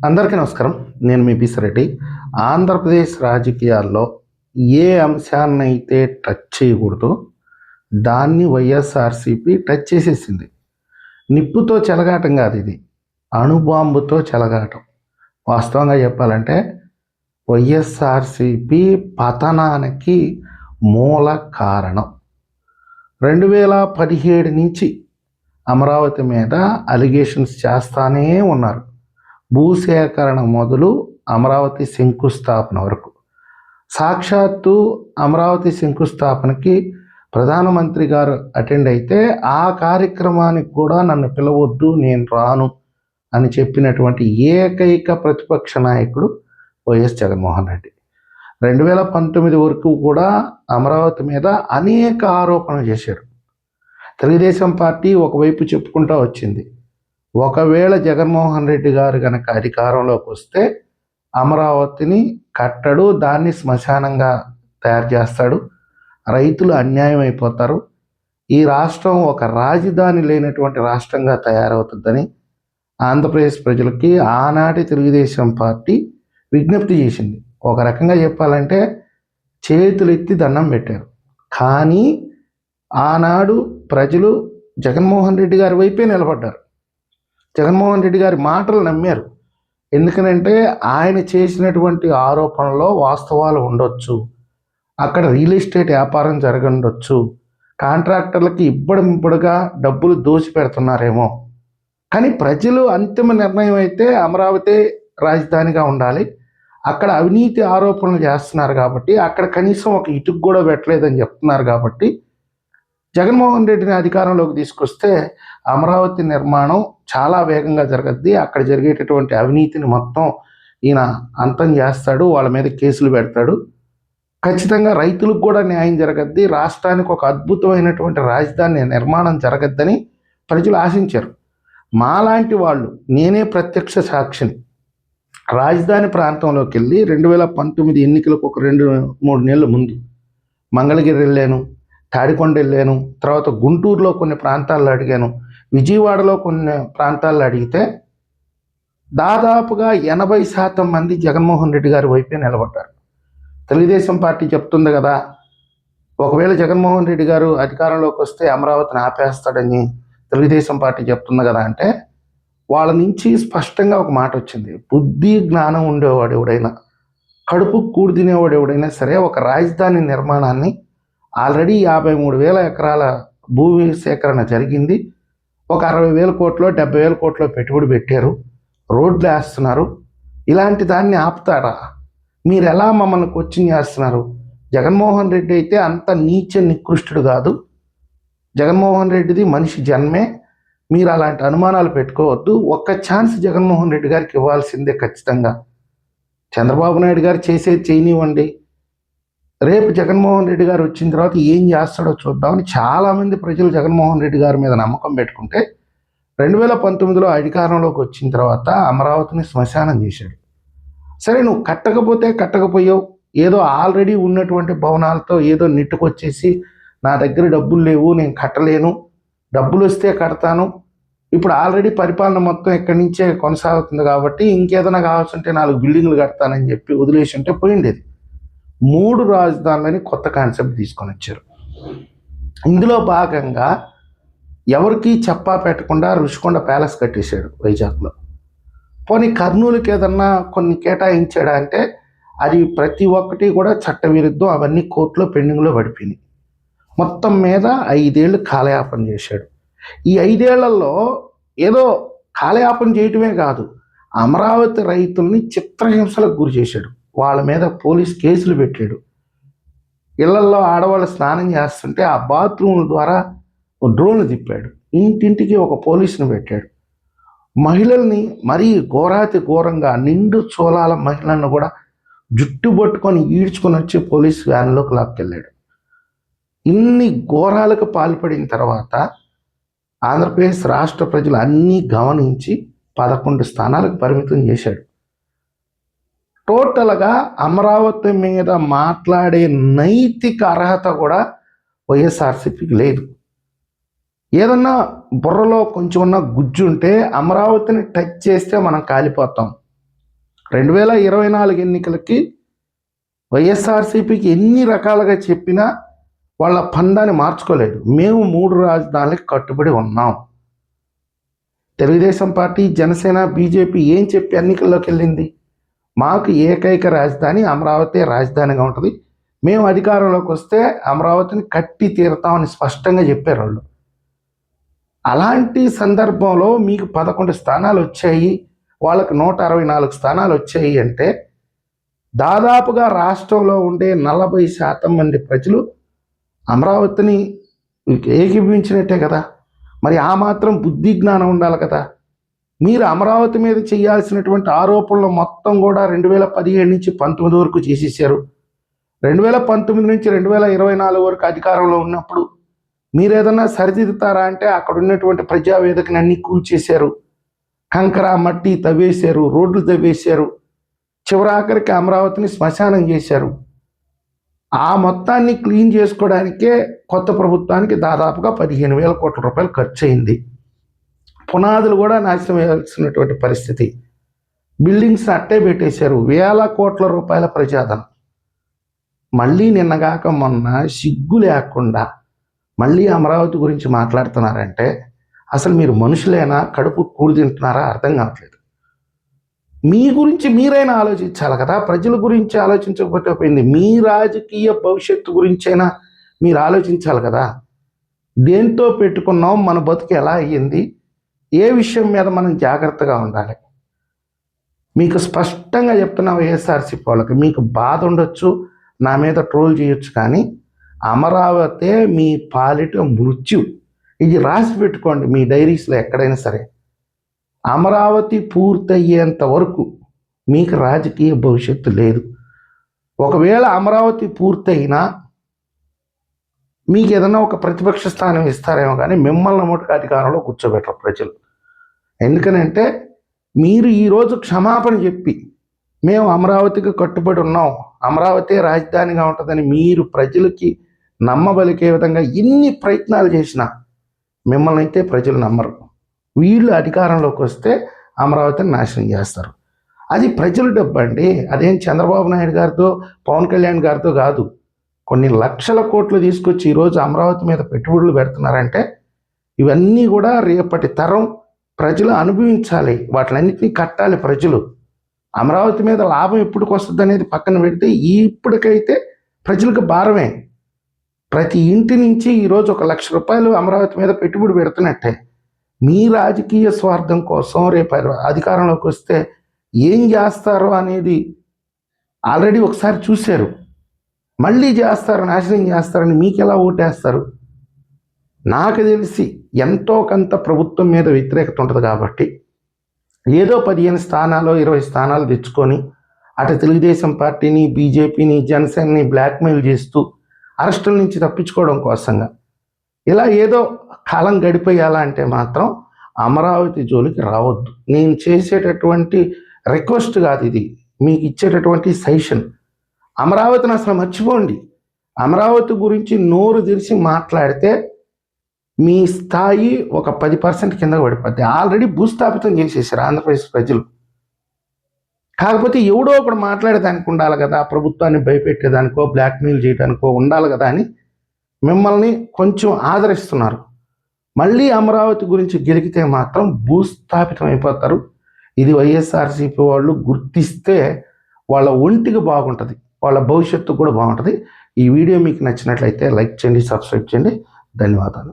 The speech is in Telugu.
అందరికీ నమస్కారం. నేను మీ పిసిరెడ్డి. ఆంధ్రప్రదేశ్ రాజకీయాల్లో ఏ అంశాన్నైతే టచ్ చేయకూడదో దాన్ని వైఎస్ఆర్‌సీపీ టచ్ చేసేసింది. నిప్పుతో చెలగాటం కాదు ఇది. అణుబాంబుతో చెలగాటం. వాస్తవంగా చెప్పాలంటే వైఎస్ఆర్‌సీపీ పతనానికి మూల కారణం. 2017 నుంచి అమరావతి మీద అలిగేషన్స్ చేస్తానే ఉన్నారు. భూసేకరణ మొదలు అమరావతి శంకుస్థాపన వరకు. సాక్షాత్తు అమరావతి శంకుస్థాపనకి ప్రధానమంత్రి గారు అటెండ్ అయితే ఆ కార్యక్రమానికి కూడా నన్ను పిలవద్దు, నేను రాను అని చెప్పినటువంటి ఏకైక ప్రతిపక్ష నాయకుడు వైఎస్ జగన్మోహన్ రెడ్డి. 2019 వరకు కూడా అమరావతి మీద అనేక ఆరోపణలు చేశారు. తెలుగుదేశం పార్టీ ఒకవైపు చెప్పుకుంటూ వచ్చింది, ఒకవేళ జగన్మోహన్ రెడ్డి గారు కనుక అధికారంలోకి వస్తే అమరావతిని కట్టడు, దాన్ని శ్మశానంగా తయారు చేస్తాడు, రైతులు అన్యాయం అయిపోతారు, ఈ రాష్ట్రం ఒక రాజధాని లేనటువంటి రాష్ట్రంగా తయారవుతుందని ఆంధ్రప్రదేశ్ ప్రజలకి ఆనాటి తెలుగుదేశం పార్టీ విజ్ఞప్తి చేసింది. ఒక రకంగా చెప్పాలంటే చేతులెత్తి దండం పెట్టారు. కానీ ఆనాడు ప్రజలు జగన్మోహన్ రెడ్డి గారి వైపే నిలబడ్డారు. జగన్మోహన్ రెడ్డి గారి మాటలు నమ్మారు. ఎందుకనంటే ఆయన చేసినటువంటి ఆరోపణలో వాస్తవాలు ఉండొచ్చు, అక్కడ రియల్ ఎస్టేట్ వ్యాపారం జరగండొచ్చు, కాంట్రాక్టర్లకి ఇబ్బడిముబ్బడిగా డబ్బులు దోచి పెడుతున్నారేమో, కానీ ప్రజలు అంతిమ నిర్ణయం అయితే అమరావతి రాజధానిగా ఉండాలి, అక్కడ అవినీతి ఆరోపణలు చేస్తున్నారు కాబట్టి, అక్కడ కనీసం ఒక ఇటుకు కూడా పెట్టలేదని చెప్తున్నారు కాబట్టి జగన్మోహన్ రెడ్డిని అధికారంలోకి తీసుకొస్తే అమరావతి నిర్మాణం చాలా వేగంగా జరగద్ది, అక్కడ జరిగేటటువంటి అవినీతిని మొత్తం ఈయన అంతం చేస్తాడు, వాళ్ళ మీద కేసులు పెడతాడు, ఖచ్చితంగా రైతులకు కూడా న్యాయం జరగద్ది, రాష్ట్రానికి ఒక అద్భుతమైనటువంటి రాజధాని నిర్మాణం జరగద్దని ప్రజలు ఆశించారు. మాలాంటి వాళ్ళు, నేనే ప్రత్యక్ష సాక్షిని, రాజధాని ప్రాంతంలోకి వెళ్ళి 2019 ఎన్నికలకు ఒక 2-3 నెలల ముందు మంగళగిరి వెళ్ళాను, తాడికొండ వెళ్ళాను, తర్వాత గుంటూరులో కొన్ని ప్రాంతాల్లో అడిగాను, విజయవాడలో కొన్ని ప్రాంతాల్లో అడిగితే దాదాపుగా 80% మంది జగన్మోహన్ రెడ్డి గారి వైపే నిలబడ్డారు. తెలుగుదేశం పార్టీ చెప్తుంది కదా, ఒకవేళ జగన్మోహన్ రెడ్డి గారు అధికారంలోకి వస్తే అమరావతిని ఆపేస్తాడని తెలుగుదేశం పార్టీ చెప్తుంది కదా అంటే, వాళ్ళ నుంచి స్పష్టంగా ఒక మాట వచ్చింది, బుద్ధి జ్ఞానం ఉండేవాడు ఎవడైనా, కడుపు కూడి తినేవాడు ఎవడైనా సరే ఒక రాజధాని నిర్మాణాన్ని ఆల్రెడీ 53,000 ఎకరాల భూమి సేకరణ జరిగింది, ఒక 60,000 కోట్లో 70,000 కోట్లో పెట్టుబడి పెట్టారు, రోడ్లు వేస్తున్నారు, ఇలాంటి దాన్ని ఆపుతారా? మీరు ఎలా మమ్మల్ని కోచింగ్ చేస్తున్నారు? జగన్మోహన్ రెడ్డి అయితే అంత నీచ నికృష్టుడు కాదు, జగన్మోహన్ రెడ్డిది మనిషి జన్మే, మీరు అలాంటి అనుమానాలు పెట్టుకోవద్దు, ఒక్క ఛాన్స్ జగన్మోహన్ రెడ్డి గారికి ఇవ్వాల్సిందే ఖచ్చితంగా, చంద్రబాబు నాయుడు గారు చేసేది చేయనివ్వండి, రేపు జగన్మోహన్ రెడ్డి గారు వచ్చిన తర్వాత ఏం చేస్తాడో చూద్దామని చాలామంది ప్రజలు జగన్మోహన్ రెడ్డి గారి మీద నమ్మకం పెట్టుకుంటే 2019లో అధికారంలోకి వచ్చిన తర్వాత అమరావతిని శ్మశానం చేశాడు. సరే, నువ్వు కట్టకపోయావు, ఏదో ఆల్రెడీ ఉన్నటువంటి భవనాలతో ఏదో నెట్టుకొచ్చేసి నా దగ్గర డబ్బులు లేవు, నేను కట్టలేను, డబ్బులు వస్తే కడతాను, ఇప్పుడు ఆల్రెడీ పరిపాలన మొత్తం ఇక్కడి నుంచే కొనసాగుతుంది కాబట్టి ఇంకేదైనా కావాల్సింటే 4 బిల్డింగ్లు కడతానని చెప్పి వదిలేసి ఉంటే పోయిండేది. 3 రాజధానులని కొత్త కాన్సెప్ట్ తీసుకొని వచ్చారు. ఇందులో భాగంగా ఎవరికి చెప్పా పెట్టకుండా ఋషికొండ ప్యాలెస్ కట్టేశాడు వైజాగ్లో. పోనీ కర్నూలుకి ఏదన్నా కొన్ని కేటాయించాడా అంటే అది ప్రతి ఒక్కటి కూడా చట్టవిరుద్ధం, అవన్నీ కోర్టులో పెండింగ్లో పడిపోయినాయి. మొత్తం మీద 5 ఏళ్ళు కాలయాపన చేశాడు. ఈ 5 ఏళ్లలో ఏదో కాలయాపన చేయటమే కాదు, అమరావతి రైతుల్ని చిత్రహింసలకు గురి చేశాడు, వాళ్ళ మీద పోలీస్ కేసులు పెట్టాడు, ఇళ్లల్లో ఆడవాళ్ళు స్నానం చేస్తుంటే ఆ బాత్రూమ్ల ద్వారా డ్రోన్లు తిప్పాడు, ఇంటింటికి ఒక పోలీసుని పెట్టాడు, మహిళల్ని మరీ ఘోరాతి ఘోరంగా నిండు చోళాల మహిళలను కూడా జుట్టు పట్టుకొని ఈడ్చుకొని వచ్చి పోలీస్ వ్యాన్లోకి లాక్కెళ్ళాడు. ఇన్ని ఘోరాలకు పాల్పడిన తర్వాత ఆంధ్రప్రదేశ్ రాష్ట్ర ప్రజలు అన్నీ గమనించి 11 స్థానాలకు పరిమితం చేశాడు. టోటల్గా అమరావతి మీద మాట్లాడే నైతిక అర్హత కూడా వైఎస్ఆర్సీపీకి లేదు. ఏదన్నా బుర్రలో కొంచెం ఉన్న గుజ్జు ఉంటే అమరావతిని టచ్ చేస్తే మనం కాలిపోతాం, 2024 ఎన్నికలకి వైఎస్ఆర్సీపీకి ఎన్ని రకాలుగా చెప్పినా వాళ్ళ పందాన్ని మార్చుకోలేదు. మేము 3 రాజధానులకి కట్టుబడి ఉన్నాం. తెలుగుదేశం పార్టీ, జనసేన, బీజేపీ ఏం చెప్పి ఎన్నికల్లోకి వెళ్ళింది? మాకు ఏకైక రాజధాని అమరావతి రాజధానిగా ఉంటుంది, మేము అధికారంలోకి వస్తే అమరావతిని కట్టి తీరుతామని స్పష్టంగా చెప్పారు వాళ్ళు. అలాంటి సందర్భంలో మీకు 11 స్థానాలు వచ్చాయి, వాళ్ళకి 164 స్థానాలు వచ్చాయి అంటే దాదాపుగా రాష్ట్రంలో ఉండే 40% మంది ప్రజలు అమరావతిని ఏకీభవించినట్టే కదా. మరి ఆ మాత్రం బుద్ధి జ్ఞానం ఉండాలి కదా. మీరు అమరావతి మీద చేయాల్సినటువంటి ఆరోపణలు మొత్తం కూడా 2017 నుంచి 19 వరకు చేసేసారు. 2019 నుంచి 2024 వరకు అధికారంలో ఉన్నప్పుడు మీరు ఏదన్నా సరిదిద్దుతారా అంటే అక్కడ ఉన్నటువంటి ప్రజావేదికని అన్ని కూల్చేశారు, కంకర మట్టి తవ్వేశారు, రోడ్లు తవ్వేశారు, చివరాఖరికి అమరావతిని శ్మశానం చేశారు. ఆ మొత్తాన్ని క్లీన్ చేసుకోవడానికే కొత్త ప్రభుత్వానికి దాదాపుగా 15,000 కోట్ల రూపాయలు ఖర్చు అయింది. పునాదులు కూడా నాశనం వేయాల్సినటువంటి పరిస్థితి. బిల్డింగ్స్ అట్టే పెట్టేశారు, వేల కోట్ల రూపాయల ప్రజాధనం. మళ్ళీ నిన్నగాక మొన్న సిగ్గు లేకుండా మళ్ళీ అమరావతి గురించి మాట్లాడుతున్నారంటే అసలు మీరు మనుషులైనా, కడుపు కూడి తింటున్నారా అర్థం కావట్లేదు. మీ గురించి మీరైనా ఆలోచించాలి కదా, ప్రజల గురించి ఆలోచించకపోతే పోయింది. మీ రాజకీయ భవిష్యత్తు గురించైనా మీరు ఆలోచించాలి కదా. దేంతో పెట్టుకున్నాం, మన బతుకు ఎలా అయ్యింది, ఏ విషయం మీద మనం జాగ్రత్తగా ఉండాలి. మీకు స్పష్టంగా చెప్తున్నా వైఎస్ఆర్సీపీ వాళ్ళకి, మీకు బాధ ఉండొచ్చు, నా మీద ట్రోల్ చేయొచ్చు, కానీ అమరావతే మీ పాలిట మృత్యు. ఇది రాసి పెట్టుకోండి మీ డైరీస్లో ఎక్కడైనా సరే. అమరావతి పూర్తయ్యేంత వరకు మీకు రాజకీయ భవిష్యత్తు లేదు. ఒకవేళ అమరావతి పూర్తయినా మీకు ఏదన్నా ఒక ప్రతిపక్ష స్థానం ఇస్తారేమో, కానీ మిమ్మల్ని మటుకు అధికారంలో కూర్చోబెట్టరు ప్రజలు. ఎందుకనంటే మీరు ఈరోజు క్షమాపణ చెప్పి మేము అమరావతికి కట్టుబడి ఉన్నాం, అమరావతి రాజధానిగా ఉంటుందని మీరు ప్రజలకి నమ్మబలికే విధంగా ఎన్ని ప్రయత్నాలు చేసినా మిమ్మల్ని అయితే ప్రజలు నమ్మరు. వీళ్ళు అధికారంలోకి వస్తే అమరావతిని నాశనం చేస్తారు. అది ప్రజల డబ్బు అండి, అదేం చంద్రబాబు నాయుడు గారితో, పవన్ కళ్యాణ్ గారితో కాదు. కొన్ని లక్షల కోట్లు తీసుకొచ్చి ఈరోజు అమరావతి మీద పెట్టుబడులు పెడుతున్నారంటే ఇవన్నీ కూడా రేపటి తరం ప్రజలు అనుభవించాలి, వాటిలన్నింటినీ కట్టాలి ప్రజలు. అమరావతి మీద లాభం ఎప్పటికి వస్తుంది అనేది పక్కన పెడితే ఇప్పటికైతే ప్రజలకు భారమే. ప్రతి ఇంటి నుంచి ఈరోజు 1,00,000 రూపాయలు అమరావతి మీద పెట్టుబడి పెడుతున్నట్టే. మీ రాజకీయ స్వార్థం కోసం రేపు అధికారంలోకి వస్తే ఏం చేస్తారో అనేది ఆల్రెడీ ఒకసారి చూశారు. మళ్ళీ చేస్తారు, నాశనం చేస్తారని మీకు ఎలా ఓటేస్తారు? నాకు తెలిసి ఎంతో కొంత ప్రభుత్వం మీద వ్యతిరేకత ఉంటుంది కాబట్టి ఏదో 15 స్థానాలు 20 స్థానాలు తెచ్చుకొని అటు తెలుగుదేశం పార్టీని, బీజేపీని, జనసేనని బ్లాక్మెయిల్ చేస్తూ అరెస్టుల నుంచి తప్పించుకోవడం కోసంగా ఇలా ఏదో కాలం గడిపేయాలంటే మాత్రం అమరావతి జోలికి రావద్దు. నేను చేసేటటువంటి రిక్వెస్ట్ కాదు ఇది, మీకు ఇచ్చేటటువంటి సజెషన్. అమరావతిని అసలు మర్చిపోండి. అమరావతి గురించి నోరు తెరిచి మాట్లాడితే మీ స్థాయి ఒక 10% కింద పడిపోద్ది. ఆల్రెడీ భూస్థాపితం చేసేసారు ఆంధ్రప్రదేశ్ ప్రజలు. కాకపోతే ఎవడో ఒకడు మాట్లాడేదానికి ఉండాలి కదా, ప్రభుత్వాన్ని భయపెట్టేదానికో బ్లాక్మెయిల్ చేయడానికో ఉండాలి కదా అని మిమ్మల్ని కొంచెం ఆదరిస్తున్నారు. మళ్ళీ అమరావతి గురించి గెలికితే మాత్రం భూస్థాపితం అయిపోతారు. ఇది వైఎస్ఆర్సీపీ వాళ్ళు గుర్తిస్తే వాళ్ళ ఒంటికి బాగుంటుంది, వాళ్ళ భవిష్యత్తు కూడా బాగుంటుంది. ఈ వీడియో మీకు నచ్చినట్లయితే లైక్ చేయండి, సబ్స్క్రైబ్ చేయండి. ధన్యవాదాలు.